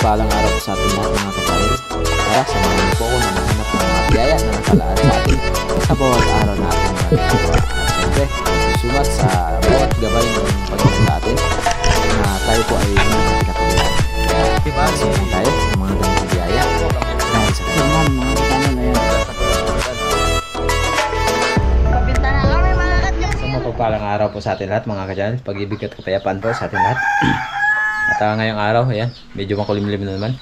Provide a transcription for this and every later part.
mapagpalang araw po sa ating lahat mga kapatid. Tara, samahan niyo po ako na mahanap ng mga biyaya na nakalaan sa atin sa bawat araw na ating magagawa. At syempre, susumat sa bawat gabay ng Panginoon sa atin na tayo po ay hindi pinapagawa. Kaya samahan tayo ng mga ganitong biyaya dahil sa kanya. Mga kapanan na yan. So mapagpalang araw po sa atin lahat mga kadyan. Pag-ibig at kapayapaan po sa atin lahat. At ngayong araw, ayan, medyo makulimlim na naman.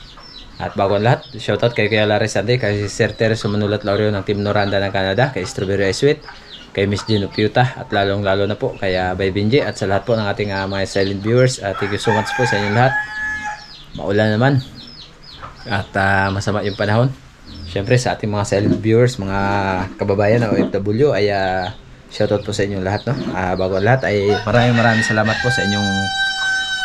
At bago ang lahat, shoutout kay Kuya Larry Sante, kay Sir Teres Sumanulat Laurio ng Team Noranda ng Canada, kay Strawberry Ice Sweet, kay Miss Gino Piuta, at lalong-lalo na po kay Bay Binji, at sa lahat po ng ating mga silent viewers. Thank you so much po sa inyong lahat. Maulan naman. At masama yung panahon. Siyempre sa ating mga silent viewers, mga kababayan na OFW, ay shoutout po sa inyong lahat. No? Bago ang lahat, ay maraming salamat po sa inyong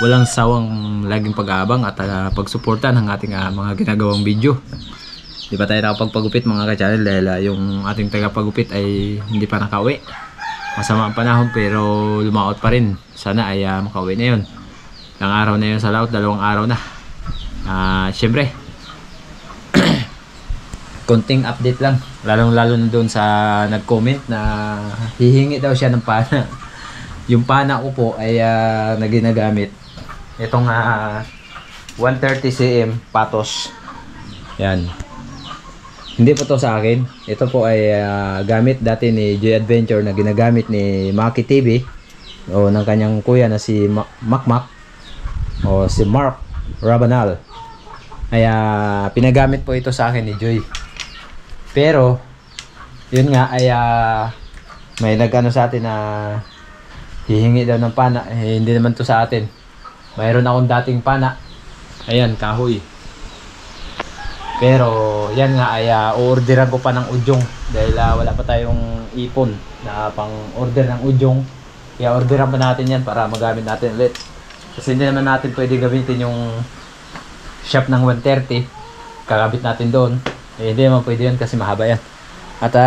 walang sawang laging pag-aabang at pagsuporta ng ating mga ginagawang video. Di ba tayo nakapagpagupit mga ka-channel dahil yung ating tagapagupit ay hindi pa nakauwi. Masama ang panahon pero lumaot pa rin. Sana ay makauwi na yun. Ilang araw na yun sa laot, 2 araw na. Siyempre konting update lang. Lalong-lalo na doon sa nag-comment na hihingi daw siya ng pana. Yung pana ko po ay na ginagamit itong 130 cm patos. Yan. Hindi po to sa akin. Ito po ay gamit dati ni Joy Adventure na ginagamit ni Maki TV o ng kanyang kuya na si Makmak o si Mark Rabanal. Ay pinagamit po ito sa akin ni Joy. Pero yun nga ay may nag-ano sa atin na hihingi daw ng pana. Hindi naman to sa atin. Mayroon akong dating pana. Ayan, kahoy. Pero yan nga ay orderan ko pa ng udyong dahil wala pa tayong ipon na pang order ng udyong. Kaya orderan pa natin yan para magamit natin ulit. Kasi hindi naman natin pwede gamitin yung shop ng 130. Kakabit natin doon. Hindi naman pwede yan kasi mahaba yan. At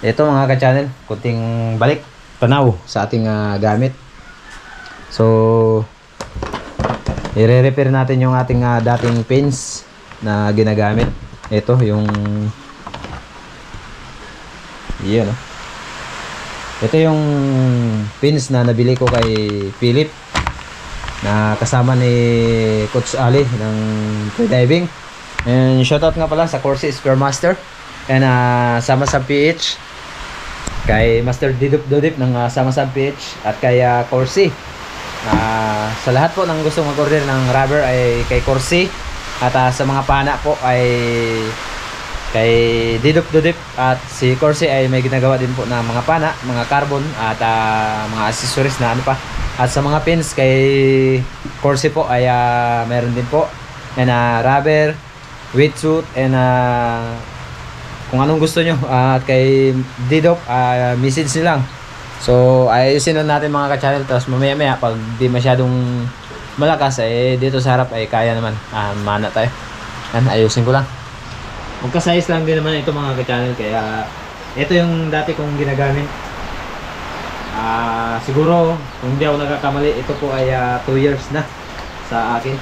ito mga ka-channel, kunting balik tanaw sa ating gamit. So i-repair natin yung ating dating pins na ginagamit. Ito yung yun, no? Ito yung pins na nabili ko kay Philip na kasama ni Coach Ali ng freediving. And shoutout nga pala sa Corsi Square Master and Samasab PH, kay Master Didup Dodip ng Samasab PH at kay Corsi. Sa lahat po ng gustong mag-order ng rubber ay kay Corsi. At sa mga pana po ay kay Didup Dodip. At si Corsi ay may ginagawa din po na mga pana, mga carbon at mga accessories na ano pa. At sa mga pins kay Corsi po ay meron din po and rubber, wetsuit and kung anong gusto nyo. At kay Didup message nyo lang. So ayusin lang natin mga ka-channel. Tapos mamaya pag di masyadong malakas dito sa harap ay kaya naman. Mana tayo. Yan, ayusin ko lang. Magka-size lang din naman ito mga ka-channel. Kaya ito yung dati kong ginagamit. Siguro kung hindi ako nagkakamali, ito po ay 2 years na sa akin.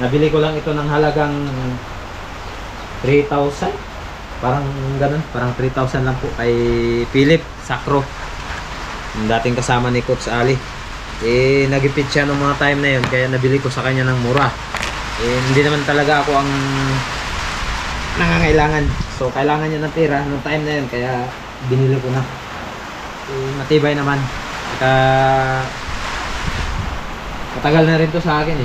Nabili ko lang ito ng halagang 3,000. Parang ganun, parang 3,000 lang po kay Philip Sacro, yung dating kasama ni Coach Ali. Nagipit siya nung mga time na yun, kaya nabili ko sa kanya ng mura. Hindi naman talaga ako ang nangangailangan. So kailangan niya ng pera nung time na yun, kaya binili ko na. Matibay naman. Matagal na rin to sa akin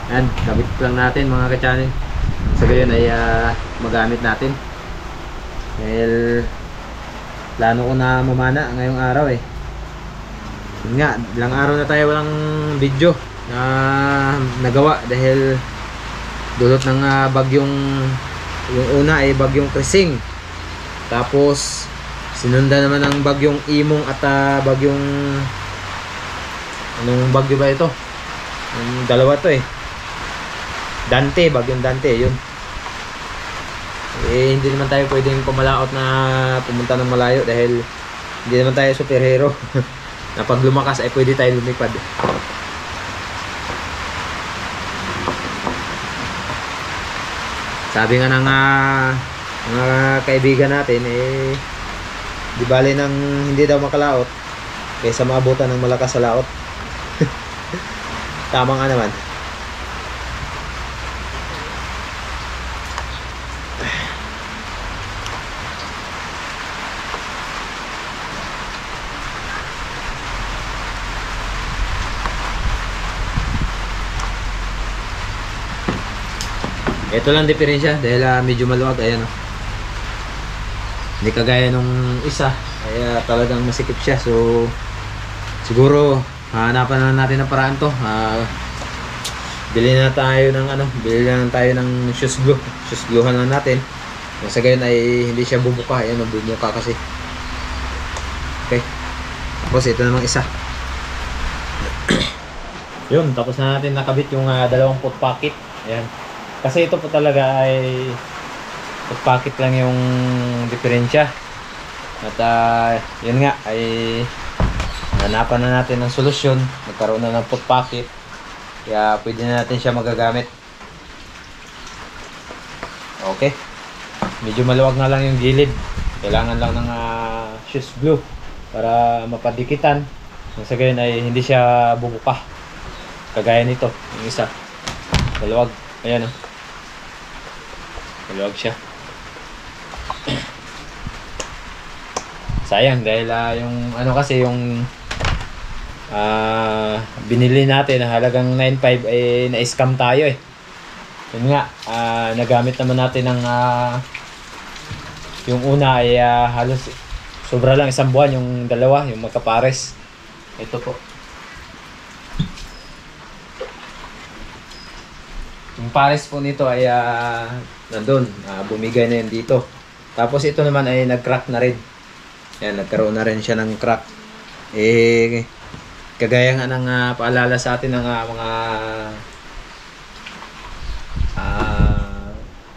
Yan, kabit lang natin mga ka-channel. So yun ay magamit natin. Dahil plano ko na mamana ngayong araw Yun nga, ilang araw na tayo walang video na nagawa dahil dulot ng bagyong, yung una ay bagyong Krising. Tapos sinunda naman ng bagyong Imong at bagyong anong bagyo ba ito? Yung dalawa to Dante, bagyong Dante yun. Hindi naman tayo pwedeng pumalaot na pumunta ng malayo dahil hindi naman tayo superhero na pag lumakas ay pwede tayo lumipad. Sabi nga ng mga kaibigan natin, di bali nang hindi daw makalaot kaysa maabutan ng malakas sa laot. Tama nga naman. Ito lang diferensya dahil medyo maluwag. Ayan, oh. Hindi kagaya nung isa, kaya talagang masikip siya. So siguro hanapan na natin ng paraan to. Bili na tayo ng bili na tayo ng shoes glue. Shoes gluehan na natin. Sa gayon ay hindi siya bubuka. Ayan, bumuka kasi. Okay. Tapos ito namang isa. Yun, tapos na natin nakabit yung dalawang foot pocket. Ayan. Kasi ito po talaga ay foot pocket lang yung diferensya. At yun nga ay hanapan na natin ng solusyon. Nagkaroon na ng foot pocket. Kaya pwede na natin siya magagamit. Okay. Medyo maluwag na lang yung gilid. Kailangan lang ng shoes glue para mapadikitan. Sa gayon ay hindi siya bubuka. Kagaya nito, yung isa. Maluwag. Ayan, oh. Maluwag siya. Sayang dahil yung kasi yung binili natin na halagang 9.5 ay na-scam tayo eh. Yun nga, nagamit naman natin ng yung una ay halos sobra lang isang buwan, yung dalawa, yung magkapares. Ito po. Yung pares po nito ay nandun, bumigay na yun dito. Tapos ito naman ay nag-crack na rin. Yan, nagkaroon na rin siya ng crack. Kagaya nga ng paalala sa atin ng mga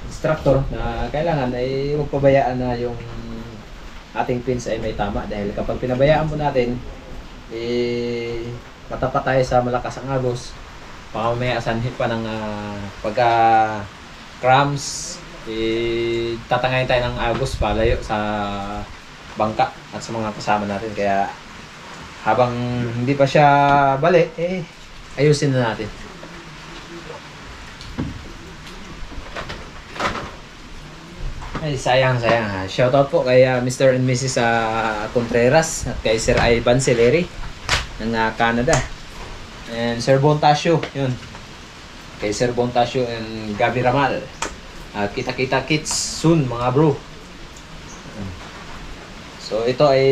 instructor na kailangan ay huwag pabayaan na yung ating pins ay may tama. Dahil kapag pinabayaan po natin, matapat tayo sa malakas ang agos. Mamaya sanhip pa ng pagka cramps, tatangayin tayo ng agos palayo sa bangka at sa mga kasama natin. Kaya habang hindi pa siya bali, ayusin na natin. Ay, sayang. Shoutout po kay Mr. and Mrs. Contreras at kay Sir Ivan Celeri ng Canada. And Sir Bontasio, yun. Kay Sir Bontasio and Gabi Ramal. Kita-kita kits soon mga bro. So ito ay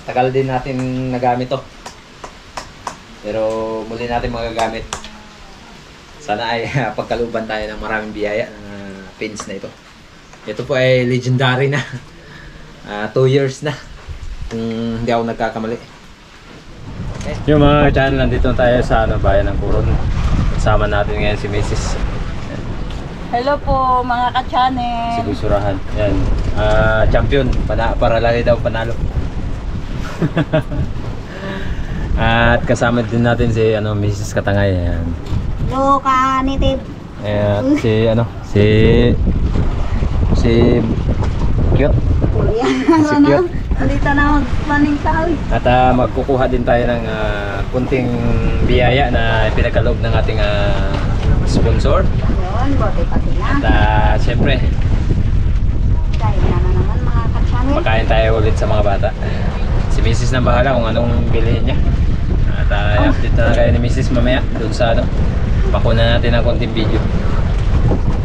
tagal din natin nagamit to. Pero muli natin magagamit. Sana ay pagkaluban tayo ng maraming biyaya ng pins na ito. Ito po ay legendary na. 2 years na. Kung hindi ako nagkakamali. Okay. Yung mga channel, nandito tayo sa bayan ng Coron. Kasama natin ngayon si Mrs. Hello po mga ka-channel. Si Gusurahan. Yan. Champion. Para lagi daw panalo. At kasama din natin si Mrs. Katangay. Yan. Hello ka-native. At si Cute. Si Cute. Dito na magpaning tao. At magkukuha din tayo ng kunting biyaya na pinagkaloob ng ating sponsor. Yun, bote pati na. At syempre, Kain na naman mga ka-channel. pakain tayo ulit sa mga bata. Si Mrs. na bahala kung anong bilhin niya. At update na kayo ni Mrs. mamaya doon sa pakuna natin ng konting video.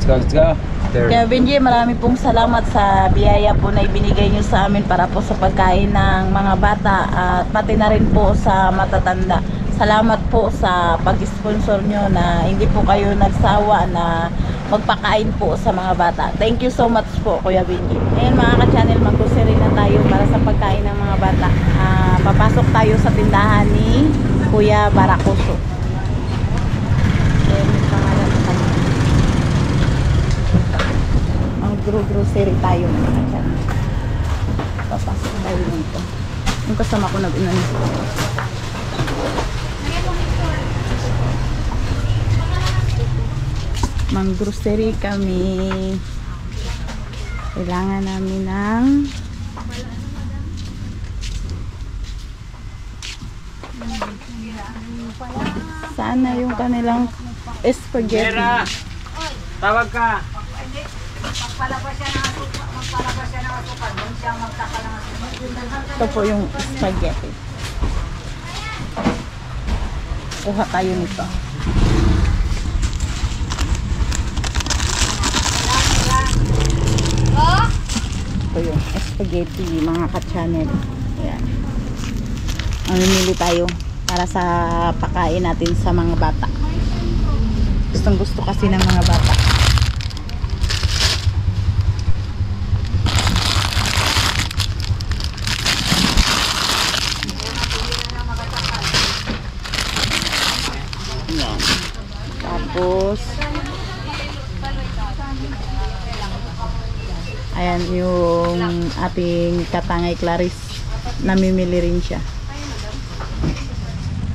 Let's go. Kaya Benji, marami pong salamat sa biyaya po na ibinigay nyo sa amin para po sa pagkain ng mga bata at pati na rin po sa matatanda. Salamat po sa pag-sponsor nyo na hindi po kayo nagsawa na magpakain po sa mga bata. Thank you so much po Kuya Benji. Ngayon mga ka-channel, mag-grocery na tayo para sa pagkain ng mga bata. Papasok tayo sa tindahan ni Kuya Baracoso. Grocery tayo mga ka-channel. Papasok tayo dito. Yung kasama ko nag-unan. Mang-grocery kami. Kailangan namin ng sana yung kanilang spaghetti. Tawag ka. Ito po yung spaghetti. Kuha tayo nito. Ito yung spaghetti, mga ka-channel. Ayan. Mamimili tayo para sa pakain natin sa mga bata. Gustong gusto kasi ng mga bata. Ayan. Tapos ayan yung ating katangay Clarice, namimili rin siya.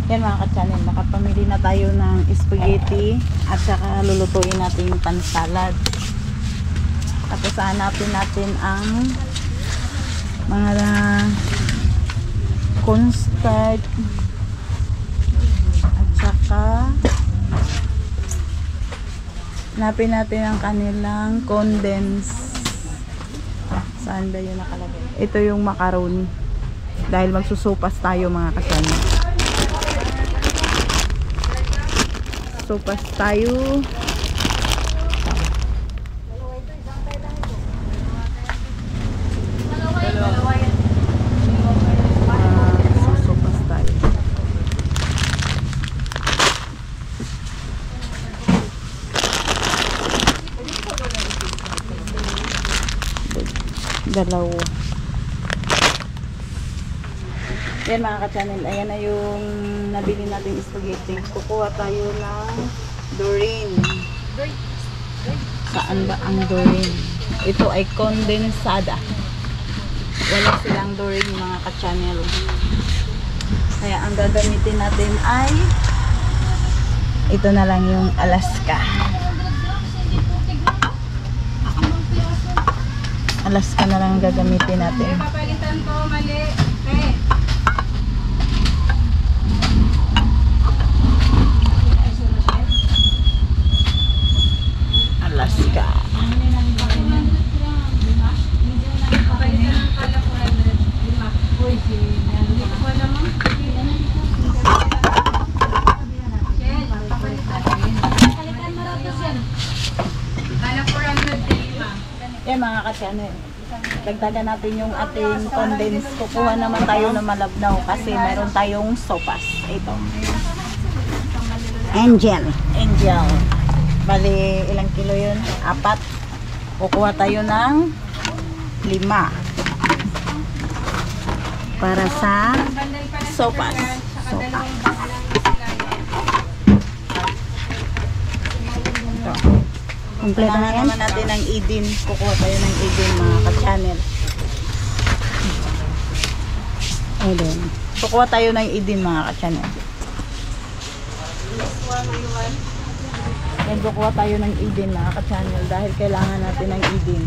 Yan mga ka-channel, nakapamili na tayo ng spaghetti at saka lulutuin natin yung pan-salad. Tapos hanapin natin ang mga cornstarch at saka hanapin natin ang kanilang condensed. Saan ba yun nakalagay? Ito yung macaroni. Dahil magsusopas tayo mga ka-channel. Sopas tayo. Sopas tayo. Dalawa. Yan mga ka-channel, ayan na yung nabili natin spaghetti. Kukuha tayo ng Doreen. Saan ba ang Doreen? Ito ay condensada. Wala silang Doreen mga ka-channel. Kaya ang gagamitin natin ay ito na lang yung Alaska. Alaska na lang ang gagamitin natin. Papalitan ko, mali. Alaska. Yan mga ka-channel. Dagdagan natin yung ating condensed. Kukuha naman tayo ng malabnaw kasi meron tayong sopas. Ito. Angel. Bali, ilang kilo yun? 4. Kukuha tayo ng 5. Para sa sopas. Ito. Kompleto na yan. Naman natin ng idin. Kukuha tayo ng idin mga ka-channel. Ayan. Kukuha tayo ng idin mga ka-channel. Yan, kukuha tayo ng idin mga ka-channel dahil kailangan natin ng idin.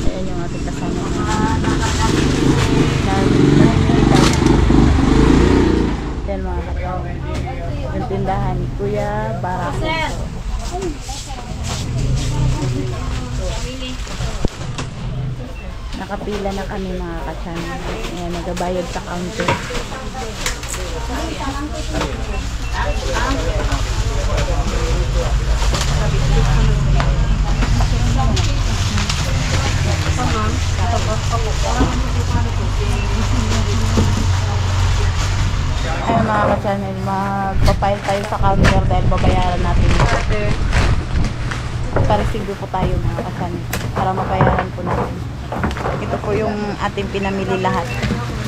Ayan yung ating kasama. Yan mga ka-channel. Yung tindahan ni Kuya Barako. Nakapila na kami mga ka-channel. Ayan, nagabayad sa counter. Ayan mga ka-channel, magpapile tayo sa counter dahil babayaran natin. Parisigo po tayo mga ka-channel para mabayaran po natin. Ito po yung ating pinamili lahat.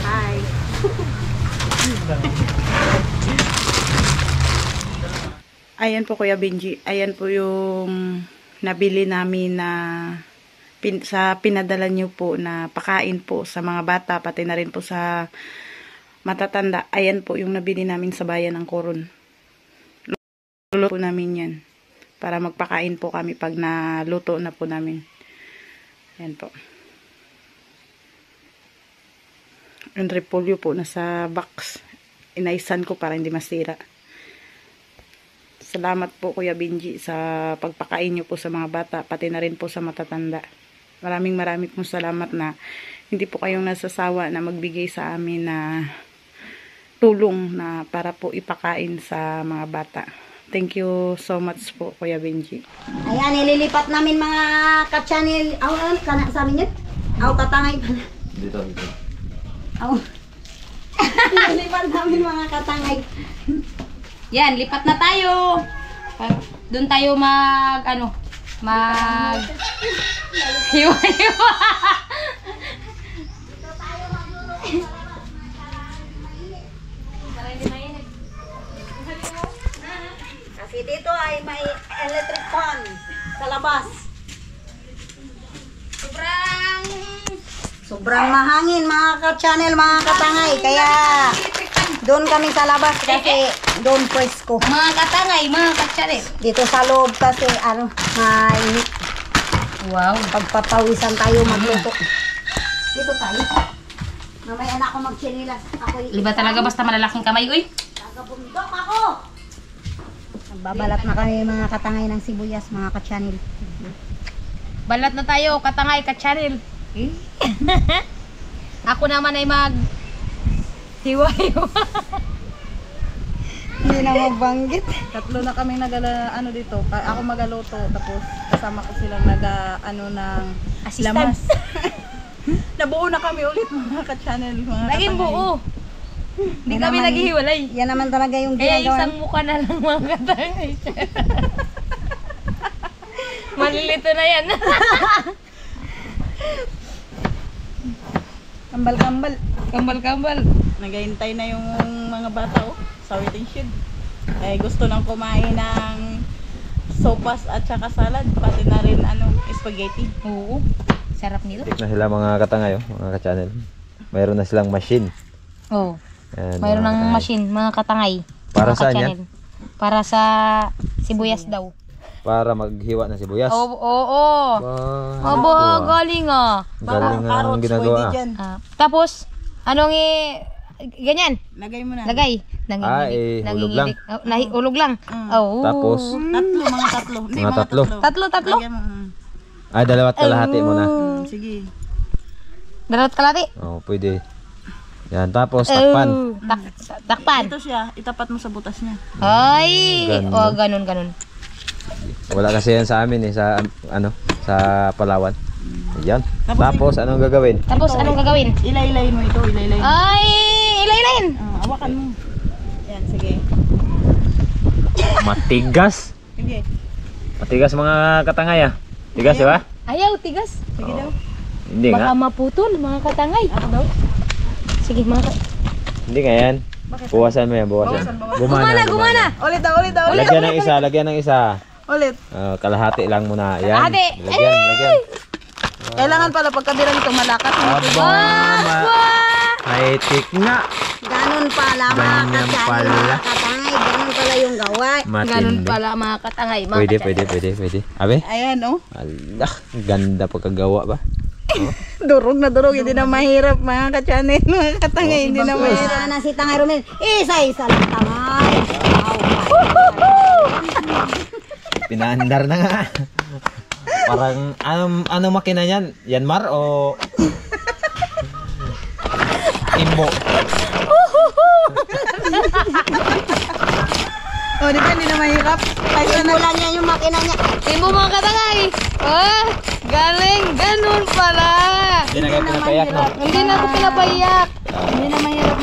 Hi! Ayan po Kuya Benji. Ayan po yung nabili namin na sa pinadala niyo po na pakain po sa mga bata, pati na rin po sa matatanda. Ayan po yung nabili namin sa bayan ng Coron. Luluto po namin yan para magpakain po kami pag naluto na po namin. Ayan po. Yung repolyo po nasa box. Inaisan ko para hindi masira. Salamat po Kuya Benji sa pagpakain niyo po sa mga bata, pati na rin po sa matatanda. Maraming pong salamat na hindi po kayong nasasawa na magbigay sa amin na tulong na para po ipakain sa mga bata. Thank you so much po Kuya Benji. Ayan, ililipat namin mga ka-channel. Sabi niyo? Katangay pala. Dito. Ililipat namin mga katangay. Yan, lipat na tayo. Doon tayo hiwa-hiwa. Kasi dito ay may electric fan sa labas. Sobrang mahangin mga ka-channel, mga katangay. Kaya doon kami sa labas kasi doon presko. Mga katangay, mga katsare. Dito sa loob kasi mainit. Wow. Pagpapawisan tayo magluto. Dito tayo. Mamaya na ako magchinilas. Iba talaga basta malalaking kamay, uy. Tagabundok ako. Nagbabalat na kami mga katangay ng sibuyas, mga ka-channel. Balat na tayo, katangay, ka-channel. Ako naman ay hiwa-hiwa. Hindi na magbanggit. Tatlo na kami dito. Ako magaluto, tapos kasama ko silang ng Assistant. Nabuo na kami ulit mga ka-channel. Naging buo. Hindi kami naghihiwalay. Yan naman talaga yung Kaya ginagawa. isang mukha na lang mga katangay. Malilito na yan. Kambal-kambal. Kambal-kambal. Naghihintay na yung mga bata sa waiting shed. Gusto nang kumain ng sopas at saka salad, pati na rin spaghetti. Oo. Sarap nito. Tik na sila mga katangay, mga ka-channel. Mayroon na silang machine. Oo. Ayan, Mayroon mga ng katangay. machine, mga katangay. Para Mga saan ka-channel. Para sa sibuyas daw. Para maghiwa ng sibuyas. Oo. Ba, Aba, ah. galing ah. Galing nga ang ginagawa. pwede dyan. Tapos, ganyan. Lagay mo na. Lagay. Hulog lang. Hulog lang. Oo. Tapos, Mga tatlo. Hindi, Mga tatlo. Tatlo. Lagyan mo. dalawat kalahati muna. Sige. Dalawat kalati. Oh, pwede. Yan, tapos takpan. Takpan. Ito siya, itapat mo sa butas niya. Ay. Ganun. Ganun. Wala kasi yan sa amin sa Palawan. Yan. Tapos anong gagawin? Tapos, anong gagawin? Ilay-ilay mo ito, ilay-ilay. Ay, ilayin. Hawakan mo. Yan, sige. Matigas. Sige. Matigas mga katangay ah. Tigas, di ba? Ayaw, tigas. Sige daw. Hindi Baka nga. maputol, mga katangay. Ako daw. Sige, mga Hindi nga yan. Buwasan mo yan, buwasan. Gumana. Ulit daw. Lagyan ng isa. Ulit. Kalahati lang muna. Yan. Kalahati. Lagyan. Kailangan pala pagkabira nito malakas. May tik nga. Ganun pala mga Ganyan ka-channel, pala. mga katangay. Ganun pala yung gawa. Ganun Matindi. pala, mga katangay. Mga Pwede. Abe? Ayan, Allah, ganda pagkagawa ba? Durog na durog. Hindi na mahirap mga ka-channel. Mga katangay, hindi na mahirap. Isa na si Tangay Romel. Isa-isa lang tangay. Pinaandar na nga. Parang ano makina niyan? Yanmar o Imbo? Di ba hindi na mahirap? Simulan niya yung makina niya. Timbo, mga katangay. Galing. Ganun pala. Hindi na kayo pinapayak, no? Hindi na ako pinapayak. Hindi na mahirap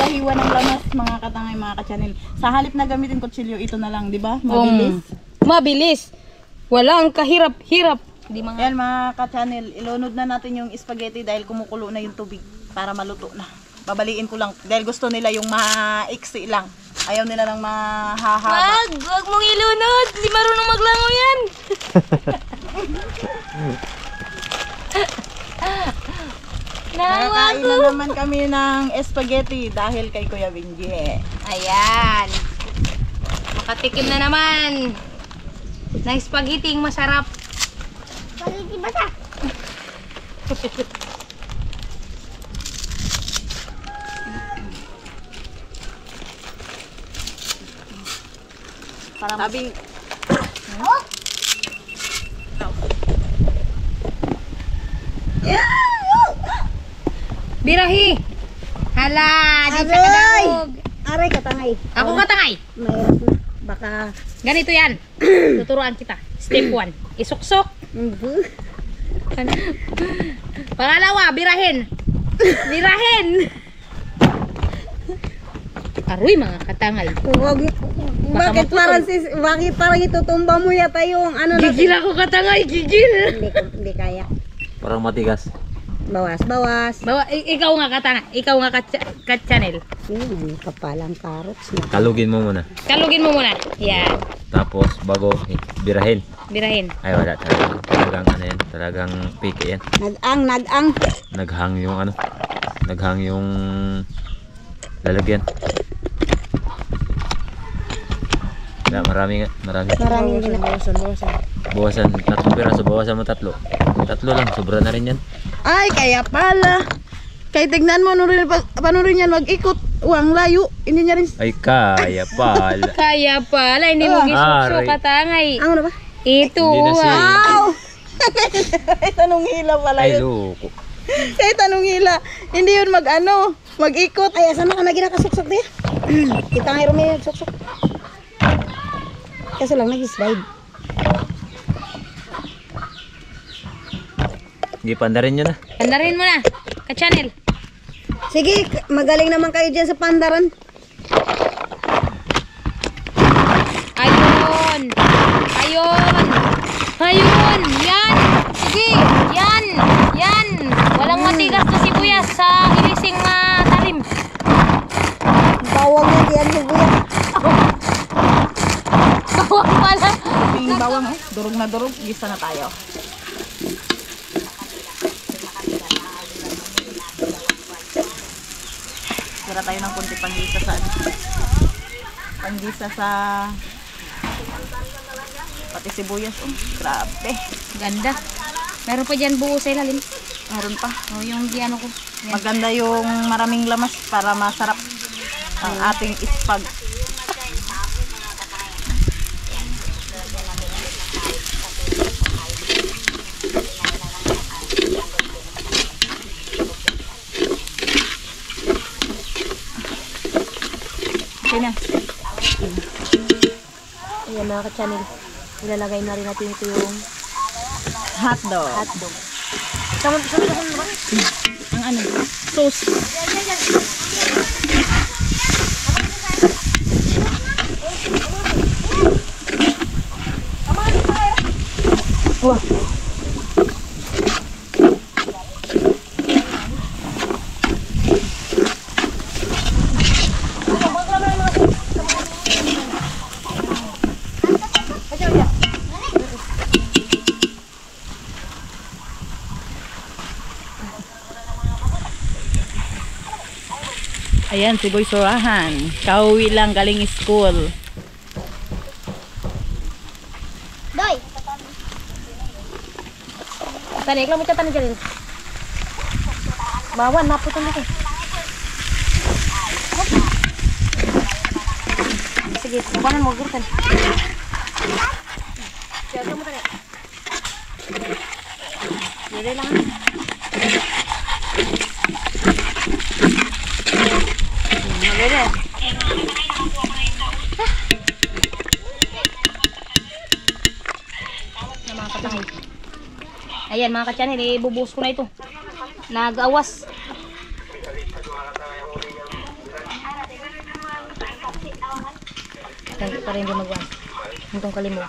hiwa ng lamas mga katangay, mga ka-channel. Sa halip na gamitin kutsilyo, ito na lang, di ba? Mabilis. Mabilis. Walang kahirap-hirap. Di mga... Yan mga ka-channel, ilunod na natin yung spaghetti dahil kumukulo na yung tubig para maluto na. Babaliin ko lang dahil gusto nila yung maiksi lang. Ayaw nila ng mahahaba. Wag mong ilunod. Hindi marunong maglango yan. Nakakain na naman kami ng spaghetti dahil kay Kuya Benji. Ayan. Makatikim na naman ng spaghetti masarap. Spaghetti ba ta? Sabi, Birahi. Hala, di sa Aray! kadawog. Aray, katangay. Ako katangay. Mahirap na. Baka... Ganito yan. Tuturuan kita. Step 1. Isuksok. Pangalawa, birahin. Birahin. Aroy mga katangay. Huwag... Bakit parang itutumba mo yata yung ano na... Gigil ako katangay, gigil. Hindi kaya. Parang matigas. Bawas, bawas. Ikaw nga katangay. Ikaw nga ka-channel. Yun, kapalang carrots na. Kalugin mo muna. Kalugin mo muna. Yan. Tapos bago birahin. Birahin. Ay wala talagang ano yan. Talagang piki yan. Nag-ang. Naghang yung ano. Naghang yung lalagyan. Na, marami nga. Marami. Maraming ginagawa. Bawasan. 3 piraso. Bawasan mo 3. 3 lang. Sobra na rin yan. ay, kaya pala. Kaya tignan mo, paano rin yan mag-ikot. Ang layo. Hindi niya rin... Ay kaya pala. Kaya pala, hindi mo gisukso Aray. katangay. Ang ano ba? Ito. Hindi na siya. Wow! Ay, tanong hila pala Ay yun. loko. Ay, tanong hila. Hindi yun mag-ikot. Ay, asan na ka na ginakasuksok din? Kita nga yung suksok. Kaso lang nag-slide. Hindi pandarin nyo na. Pandarin mo na. Ka-channel. Sige, magaling naman kayo dyan sa pandaran. Ayun. Ayun. Ayun. Yan. Sige. Yan. Yan. Walang matigas na sibuyas sa ilising talim. Bawang na diyan sibuyas. Bawang pala. Yung bawang, durog na durog. Gisa na tayo. Tira tayo ng konti panggisa sa pati sibuyas. Oh, grabe. Ganda. Meron pa dyan buo sa ilalim. Meron pa. O yung di ano ko. Yan. Maganda yung maraming lamas para masarap ang ating ispag. Okay na. Ayan mga ka-channel. Ilalagay na rin natin ito yung Hotdog. hotdog. Sama ba? Ang ano? Sauce. Wah. Ayan, si Boy Surahan. Kauwi lang galing school. Doy! Tanik lang mo siya tanik dyan. Bawan, naputan dito. Sige, bawanan mo, gurtan. Siya mo tanik. Dili lang. Maganda. Mga katangay. Ayan mga ka-channel, ibubuhos ko na ito. Nag-awas. Hindi pa rin din mag-awas. Itong kalimo.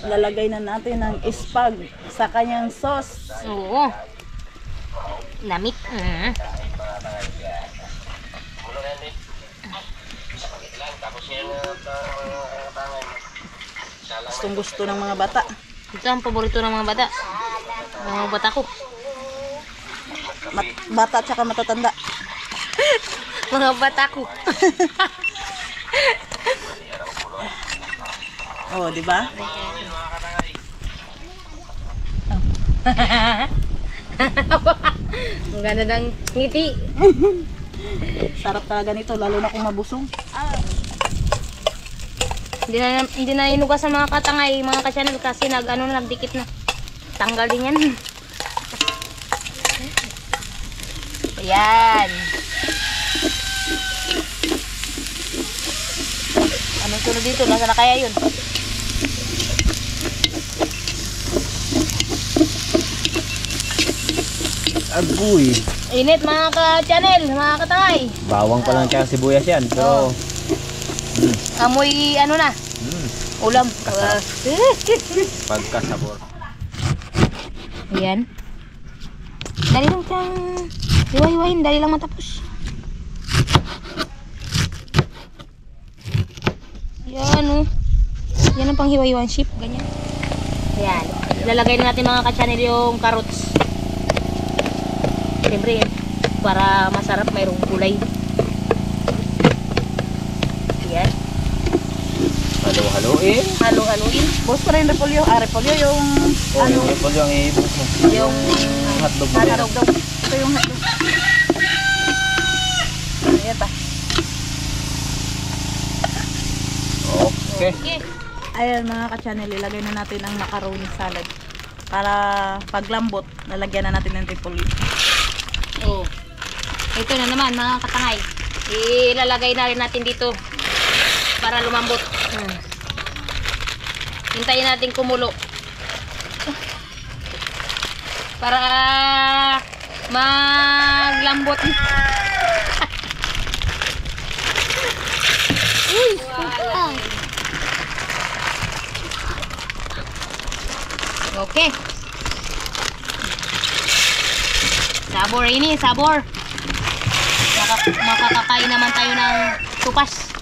Lalagay na natin ang ispag sa kanyang sauce. Oo. Lamit. Gustong gusto ng mga bata. Ito ang paborito ng mga bata. Ng mga bata ko. Bata at saka matatanda. Mga bata ko. Oh, di ba? Ang ganda ng ngiti. Sarap talaga nito, lalo na kung mabusog. Hindi na inugas sa mga katangay, mga ka-channel kasi nagdikit na. Tanggal din yan. Ayan. Anong sunod dito? Nasaan na kaya yun? Agoy. Init mga ka-channel, mga katangay. Bawang pa lang tsaka sibuyas yan. Pero, Amoy ano na? Ulam. pagkasabor. Ayan. Dali lang siyang hiwa-hiwain, dali lang matapos. Yan oh. Yan ang pang hiwa-hiwain sheep, ganyan. Ayan. Lalagay na natin mga ka-channel yung carrots. Siyempre, para masarap mayroong gulay. Ayan. Halo-haloin. Halo-haloin. Boss pa rin repolyo. Repolyo yung Oh, yung repolyo ang iibog mo. Yung Hotdog mo. hotdog. Ito yung hotdog. Ayan pa. Okay. okay. Ayan mga ka-channel, ilagay na natin ang macaroni salad. Para paglambot, lalagyan na natin ng repolyo. Oh. Ito na naman mga katangay. Ilalagay na rin natin dito para lumambot. Hintayin natin kumulo. Para maglambot. Okay. Sabor ini, sabor. Makakakain naman tayo ng tupas.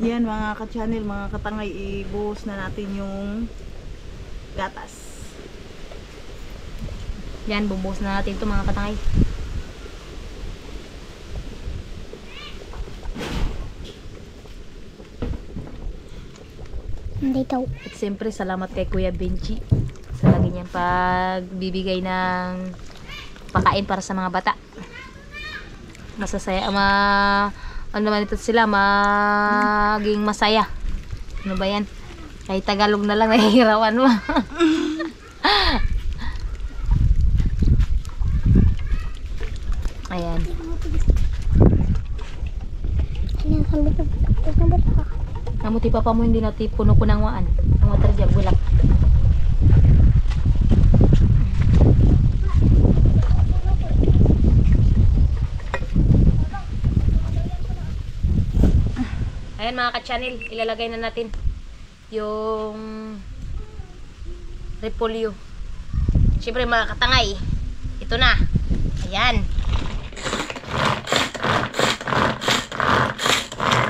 Yan mga ka-channel, mga katangay, ibuhos na natin yung gatas. Yan, bubuhos na natin ito mga katangay. Dito. At siyempre, salamat kay Kuya Benji sa lagi niyang pagbibigay ng pakain para sa mga bata. Masasaya, ano naman ito sila, maging masaya. Ano ba yan? Kahit Tagalog na lang, nahihirawan mo. Ayan. Namuti pa mo hindi natin puno ko ng waan. Ang water jug, bulak. Ayan mga ka-channel, ilalagay na natin yung repolyo. Siyempre mga katangay, ito na. Ayan.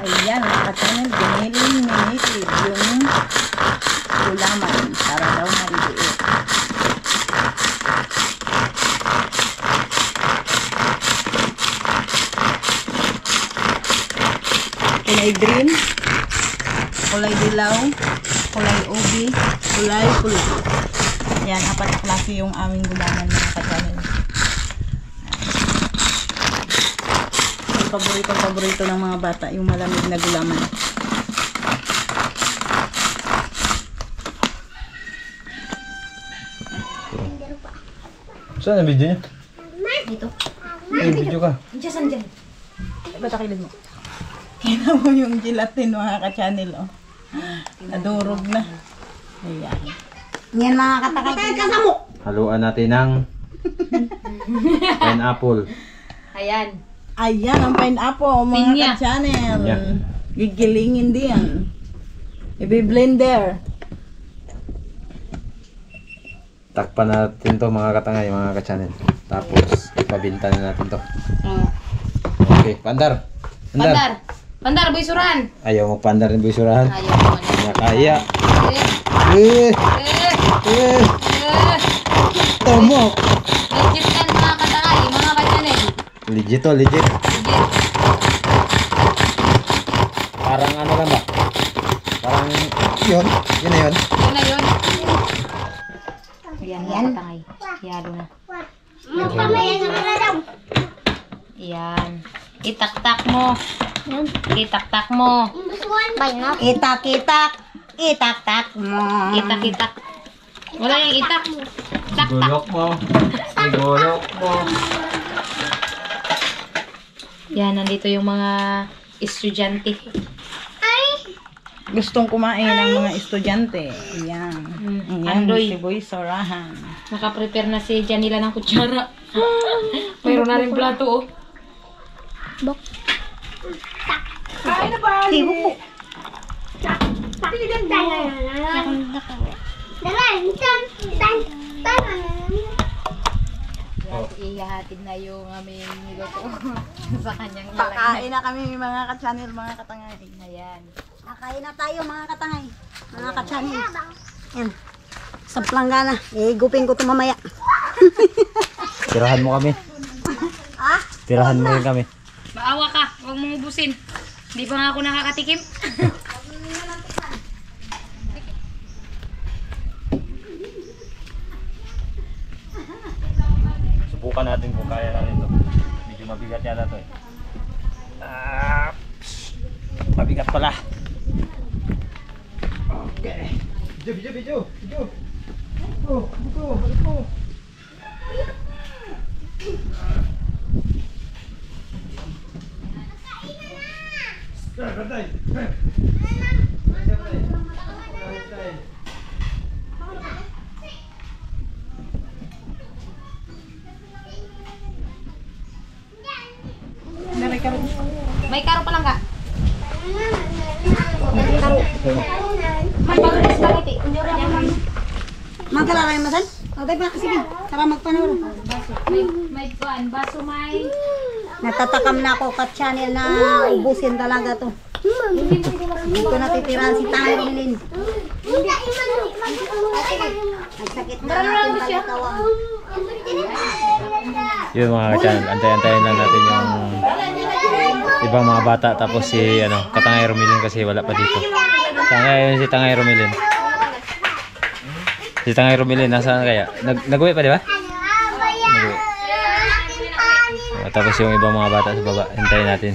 Ayan mga ka-channel, giniling-minitid yung gulaman para daw maliit. Kulay green, kulay dilaw, kulay ubi, kulay pula. Yan, 4 na klase yung aming gulaman mga ka-channel. Paborito ng mga bata yung malamig na gulaman. Saan ang video niya? Dito. May video ka. Diyan, saan dyan? Ba't akilid mo? Tingnan mo yung gelatin mga ka-channel, oh. Nadurog na. Ayan. Yan mga katakay. Kasamo. Haluan natin ng pineapple. Ayan. Ayan ang pineapple mga Pinya. ka-channel. Pinya. Gigilingin din. I-blender. Takpan natin to mga katangay, mga ka-channel. Tapos ipabinta na natin to. Okay, pandar. Pandar. Pandar, boy surahan. Ayaw magpandar ng bisurahan. Ayaw mo Kaya kaya. Eh, Eh! eh, Eh! eh. Tomok! Legit yan mga katangay, mga ka-channel. Legit to, legit. Legit. Parang ano lang ba? Parang yun. Yun na yun. Yun na yun. Yan mga katangay. Yalo na. Yan. Itaktak mo. Itaktak mo. Itak-itak. Itak-tak mo. Itak-itak. Wala yung itak. Tak-tak. Sigulok mo. Sigulok mo. Yan, nandito yung mga estudyante. Gustong kumain ng mga estudyante. Ayan. Ayan, Andoy. si Boy Sorahan. Nakaprepare na si Janila ng kutsara. Mayroon na rin plato, oh. Ihahatid na yung aming niluto sa kanyang Pakain na kami mga ka-channel, mga katangay. Ayan. Nakain na tayo mga katangay. Mga ka-channel. Yan. Sa planggana. Gupin ko ito mamaya. Tirahan mo kami. Ah? Tirahan mo rin kami. Maawa ka, huwag mong ubusin. Hindi pa nga ako nakakatikim. Subukan natin kung kaya natin ito. Medyo mabigat yata ito eh. Mabigat pala. Okay. Video. Oh, ito. May karo pa lang ka? Magkalala yung masal? Okay pa, sige. Tara magpanuro. May kuan, baso may... Natatakam na ako ka-channel na ubusin talaga to. Dito natitirahan si Tango Milin. Nagsakit na natin pagkawang. Yun mga ka-channel, antayin lang natin yung ibang mga bata tapos si Katangay Romilin kasi wala pa dito. Si Tangay Romilin. Si Tangay Romilin, nasaan kaya? Nag-uwi pa di ba? Nag-uwi. Tapos yung ibang mga bata sa baba, hintayin natin.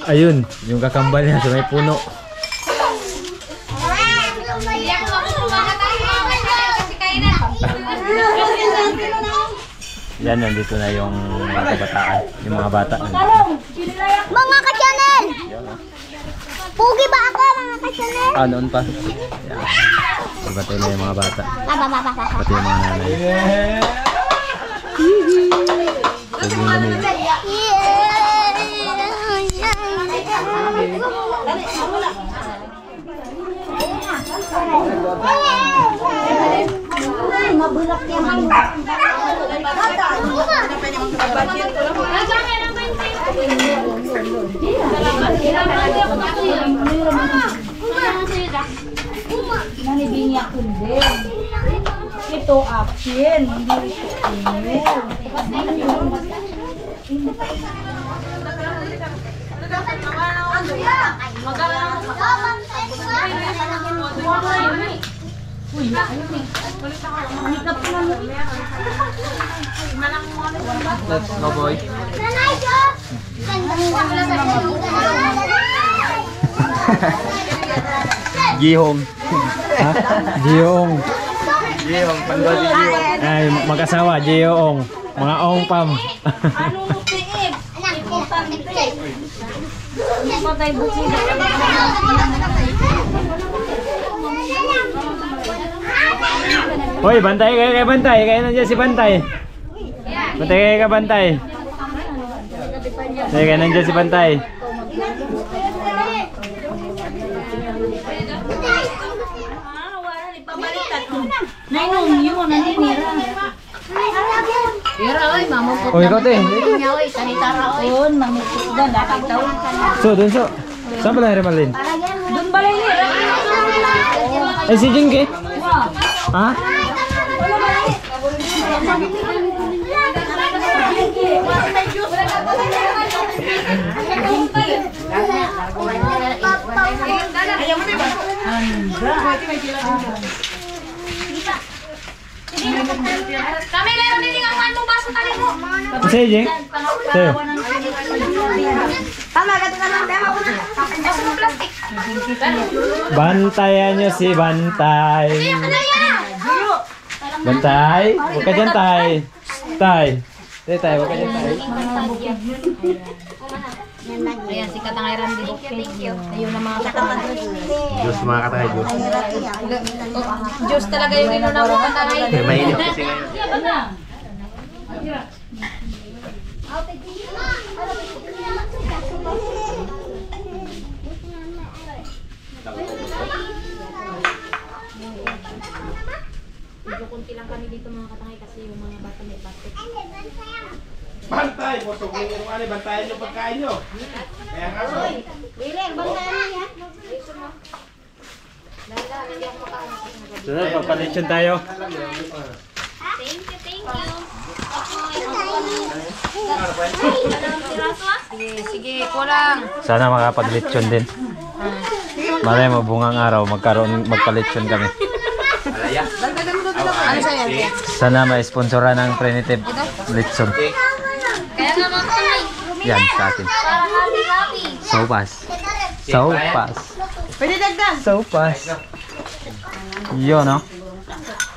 Ayun, yung kakambal niya sa may puno. Yan, nandito na yung mga kabataan, yung mga bata. Mga ka-channel! Pugi ba ako mga ka-channel? Noon pa. Yan. Ibatay na yung mga bata. Pati yung mga nanay. Pugi yung lamig. Mabulak yan. Nanibingi ako din. Ito akin, hindi ito Let's go, boy. Gihong. Ha? Gihong. Gihong, panggol si Gihong. Ay, mag-asawa, Gihong. Mga ong pam. Hoy, bantay kayo kay Bantay. Kayo nandiyan si Bantay. Bantay kayo kay Bantay. Kayo nandiyan si Bantay. Nainong yun, naninira. Ira, oy, mamupot Oh, ikaw, te. niya, oy, sanitara, oy. Doon, mamisudan, nakitaw. So, dun so. Saan pala yung Remalin? Doon ba lang nira? Ay, si Jinky. Ha? Kami ngayon din ang ano baso tali mo. Si Jing? Sa'yo. Tama, ganito na lang. Tama ko na. Baso ng plastic. Bantayan nyo si Bantay. Bantay? Huwag ka dyan, Tay. Tay. Tay, huwag ka dyan, Tay. Ayan, si Katangay Randy. Thank you. Ayun na mga katangay. Diyos mga katay, Diyos. Diyos talaga yung inuna mo katangay. Mainit kasi ngayon. Medyo kunti lang kami dito mga katangay kasi yung mga bata may plastic. Bantay! Pusog yung ano, bantayan yung pagkain nyo. Kaya nga so. Sunod, pagpalitsyon tayo. Thank you, thank you. Sige, kulang. Sana makapaglitsyon din. Malay mo, bungang araw, magpalitsyon kami. Ano sa'yo? Sana ma-sponsora ng Primitive Litson. Kaya nga mga katangay. Yan, sa akin. Para happy-happy. Sopas. Sopas. Pwede dagdag. Sopas. Yun, no?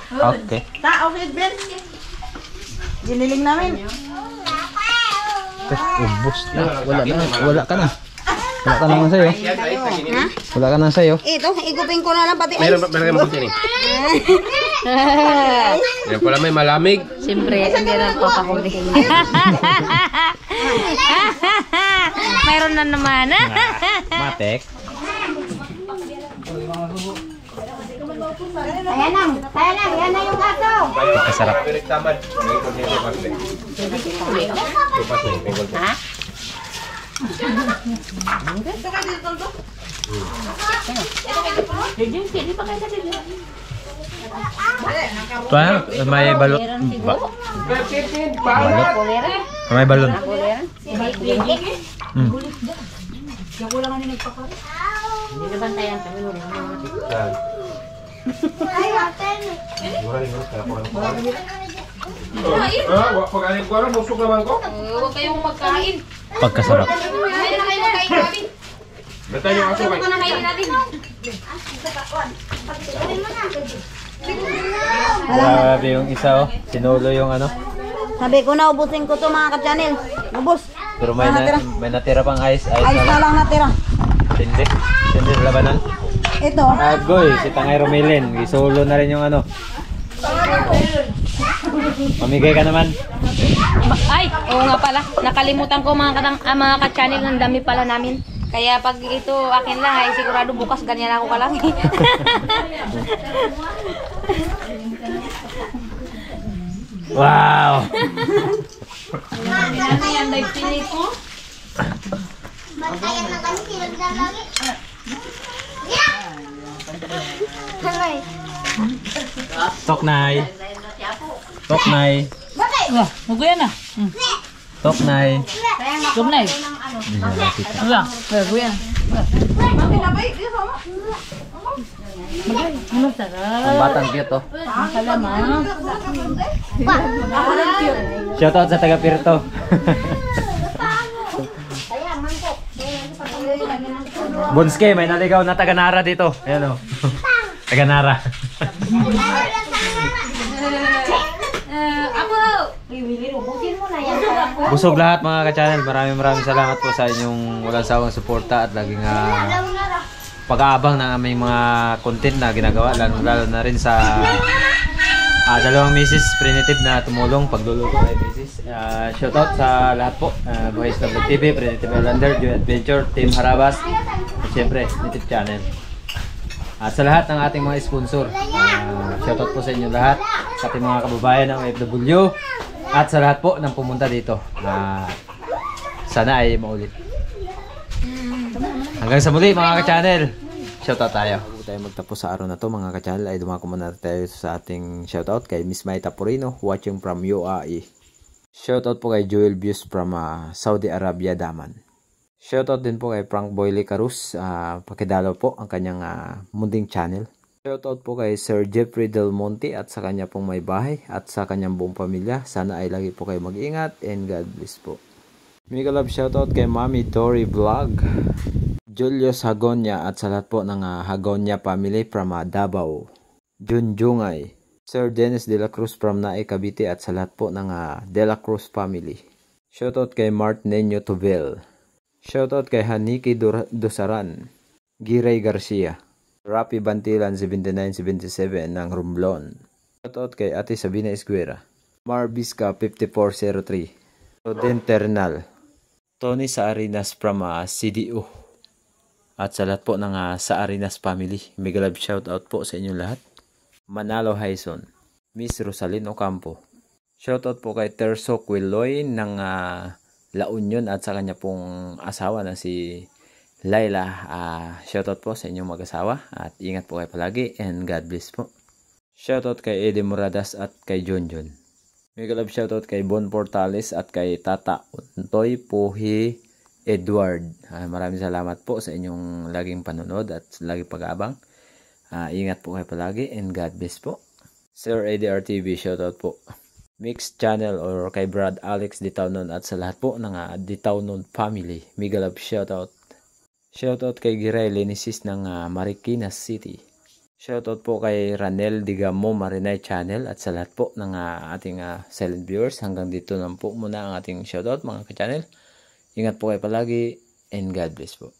Okay. Ta, okay, Ben. Giniling namin. Ubus na. Wala ka na. Wala ka naman sa'yo. Wala ka na sa'yo. Ito, igupin ko na lang pati Meron ice. meron mo dyan eh. Yan pala may malamig. Siyempre, hindi na papakuli. Mayroon na naman. Matek. Ayan na yung aso. Kasarap. Tamad. Tupas na yung ha? Pa, may balot. Balot. May balon. Hmm. Pag-aling ko rin, busog naman ko. Huwag kayong magkain. Pagkasarap. Ayaw na kayo magkain kami. Bata yung aso Huwag na kainin natin. Grabe yung isa, oh. Sinulo yung ano. Sabi ko na, ubusin ko to mga ka-channel. Ubus. Pero may natira pang ice. Ice na lang natira. Tindi. Tindi sa labanan. Ito. Agoy, si Tangay Romilin. Isolo na rin yung ano. Mamigay ka naman. Ay, oo nga pala. Nakalimutan ko mga ka-channel. Ang dami pala namin. Kaya pag ito akin lang ay sigurado bukas ganyan ako kalaki. Wow! Toknay. Toknay. Maguyan na. Toknay. Tumnay. Wala. Maguyan. Ang batang cute, oh. Salamat. Shoutout sa taga Pirto. Bunske, may naligaw na taga Nara dito. Ayan, oh. Taga Nara. Busog lahat mga ka-channel. Maraming salamat po sa inyong walang sawang suporta at laging pag-aabang ng aming mga content na ginagawa, lalo na rin sa dalawang misis Primitive na tumulong pagluluto kay misis. Shoutout sa lahat po. Boys Love TV, Primitive Islander, Joy Adventure, Team Harabas, at syempre Primitive Channel. At sa lahat ng ating mga sponsor, shoutout po sa inyo lahat, sa ating mga kababayan ng OFW at sa lahat po ng pumunta dito. Sana ay maulit. Hanggang sa muli mga ka-channel. Shoutout tayo. Bago tayo magtapos sa araw na to mga ka-channel ay dumako muna tayo sa ating shoutout kay Miss Maita Purino watching from UAE. Shoutout po kay Joel Views from Saudi Arabia, Daman. Shoutout din po kay Frank Boyle Carus. Pakidalaw po ang kanyang munting channel. Shoutout po kay Sir Jeffrey Del Monte at sa kanya pong may bahay at sa kanyang buong pamilya. Sana ay lagi po kayo mag-ingat and God bless po. Mega love shoutout kay Mami Tori Vlog, Julius Hagonya at sa lahat po ng Hagonya family from Davao. Junjungay, Sir Dennis De La Cruz from Nae Cavite at sa lahat po ng De La Cruz family. Shoutout kay Martinenyo Tuvel. Shoutout kay Haniki Dosaran, Giray Garcia, Rapi Bantilan 7977 ng Romblon. Shoutout kay Ate Sabina Esguera, Marbiska 5403, Roden Ternal, Tony Saarinas from CDU. At sa lahat po ng Saarinas family, mega love shoutout po sa inyo lahat. Manalo Haison, Miss Rosalyn Ocampo. Shoutout po kay Terso Quiloy ng La Union at sa kanya pong asawa na si Laila. Shoutout po sa inyong mag-asawa at ingat po kayo palagi and God bless po. Shoutout kay Eddie Moradas at kay John John. Mega love shoutout kay Bon Portales at kay Tata Untoy Puhi Edward. Maraming salamat po sa inyong laging panonood at laging pag-aabang. Ingat po kayo palagi and God bless po. Sir ADR TV, shoutout po. Mixed Channel or kay Brad Alex Ditaunon at sa lahat po ng Ditaunon family. Mega love shoutout. Shoutout kay Giray Lenisis ng Marikina City. Shoutout po kay Ranel Digamo Marinay Channel at sa lahat po ng ating silent viewers. Hanggang dito lang po muna ang ating shoutout mga ka-channel. Ingat po kayo palagi and God bless po.